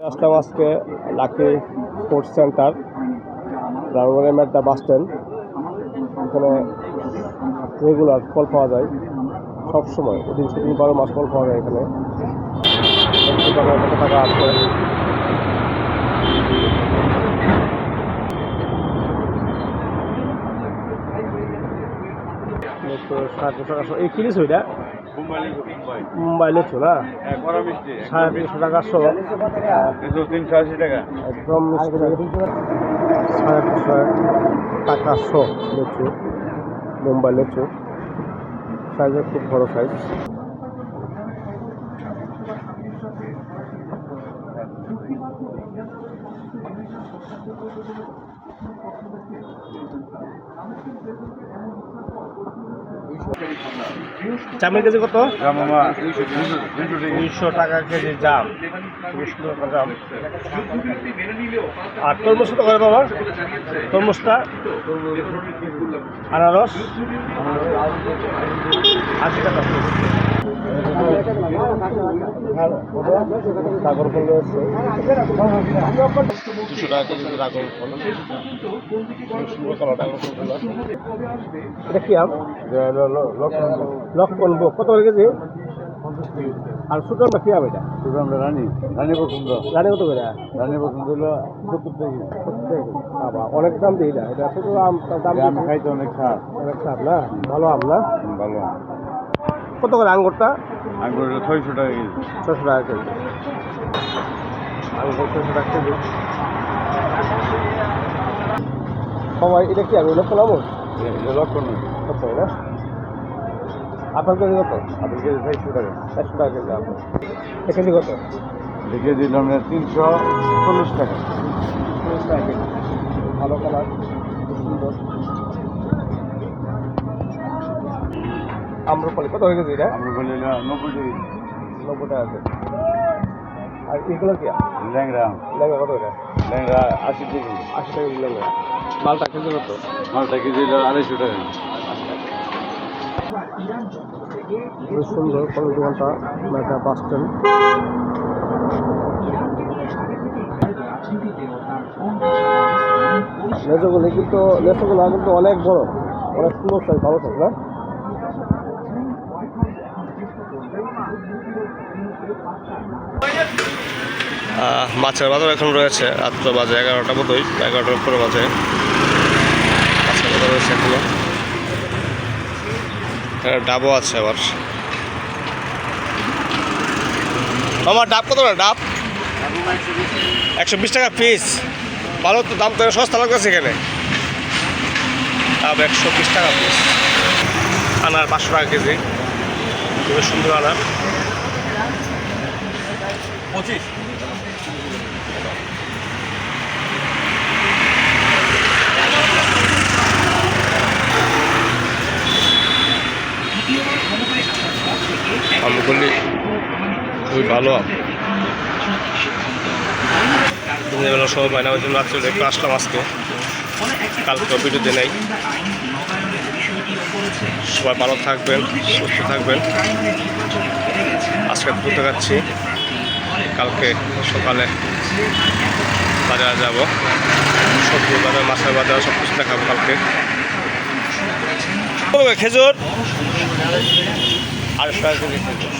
আসলাম আজকে lucky food center রামগড়ের Medda bus stand. এখানে রেগুলার ফল পাওয়া যায়, সবসময় ওদিন সেদিন 12 মাস ফল পাওয়া যায়। এখানে কত টাকা আছে। এই কিনিস ওইটা মুম্বাই লেচু না 350 টাকা শো, 380 টাকা একদম 350 টাকা শো লেচু, মুম্বাই লেচু। সাইজের খুব বড় সাইজ। জামের কেজি কত? 200 টাকা কেজি জাম, 200 টাকা জাম। আর তরমুজ কত করে বাবা? তরমুজটা আনারস 80 টাকা। ড্রাগন ফল রয়েছে 200 টাকা কেজি ড্রাগন ফল। সুন্দর কালার ড্রাগন ফলগুলো। এটা কি আম? লক্ষণ কত করে কেজি? আর ছোটো আমরা কি আম? এটা রানী পছন্দ। রানী কত করে? রানী পছন্দ হলো 70 টাকা। বাবা অনেক দাম দিই না, এটা ছোটো আম দাম খাইতে অনেক স্বাদ। অনেক স্বাদ না? ভালো আম না? ভালো। কত করে আঙ্গুরটা? আঙ্গুর 600 টাকা কেজি। 600 টাকা কেজি আঙ্গুর, 600 টাকা কেজি। সবাই এটা কি আমি লক্ষণ আমুর লক্ষণ কত না? আপেল কেজি কত? আপেল কেজি 400 টাকা। 400 টাকা কেজি আপেল। এক কেজি কত? কেজি আমরা 340 টাকা। 30 টাকা কেজি। ভালো কালার, সুন্দর। আম্রপালি কত হয়ে গেছে এটা? আমরা বলি 90 টাকা। 90 টাকা কেজি। আর এগুলো কি? ল্যাংড়া লেঙ্গা কত এটা? ল্যাংড়া 80 টাকা। 80 টাকা কেজি লেঙ্গা। মালটা কেজি কত? মালটা কেজি 250 টাকা। খুব সুন্দর ফলের দোকানটা, একটা বাস স্ট্যান্ড। লেচুগুলো কিন্তু অনেক বড়, অনেক সুন্দর সাইজ, ভালো সাইজ না? মাছের বাজার এখন রয়েছে, রাত্র বাজে 11টা মতোই, 11টার উপরে বাজে। মাছের বাজার রয়েছে এখনো। ডাবও আছে আবার। আমার ডাব কত না? ডাব 120 টাকা পিস। ভালো তো, দাম তো সস্তা লাগতেছে এখানে। ডাব 120 টাকা পিস। আনার 500 টাকা কেজি, খুবই সুন্দর আনার। 25। আমগুলি খুবই ভালো আম। দিনের সব হয় না, ওই জন্য রাত্রে একটু আসলাম আজকে। কালকে ভিডিওতে নেই। সবাই ভালো থাকবেন, সুস্থ থাকবেন। আজকে দ্রুত যাচ্ছি, কালকে সকালে বাজারে যাব। সবজি বাজার, মাছের বাজার সব কিছু দেখাবো কালকে। খেজুর 250 টাকা কেজি খেজুর।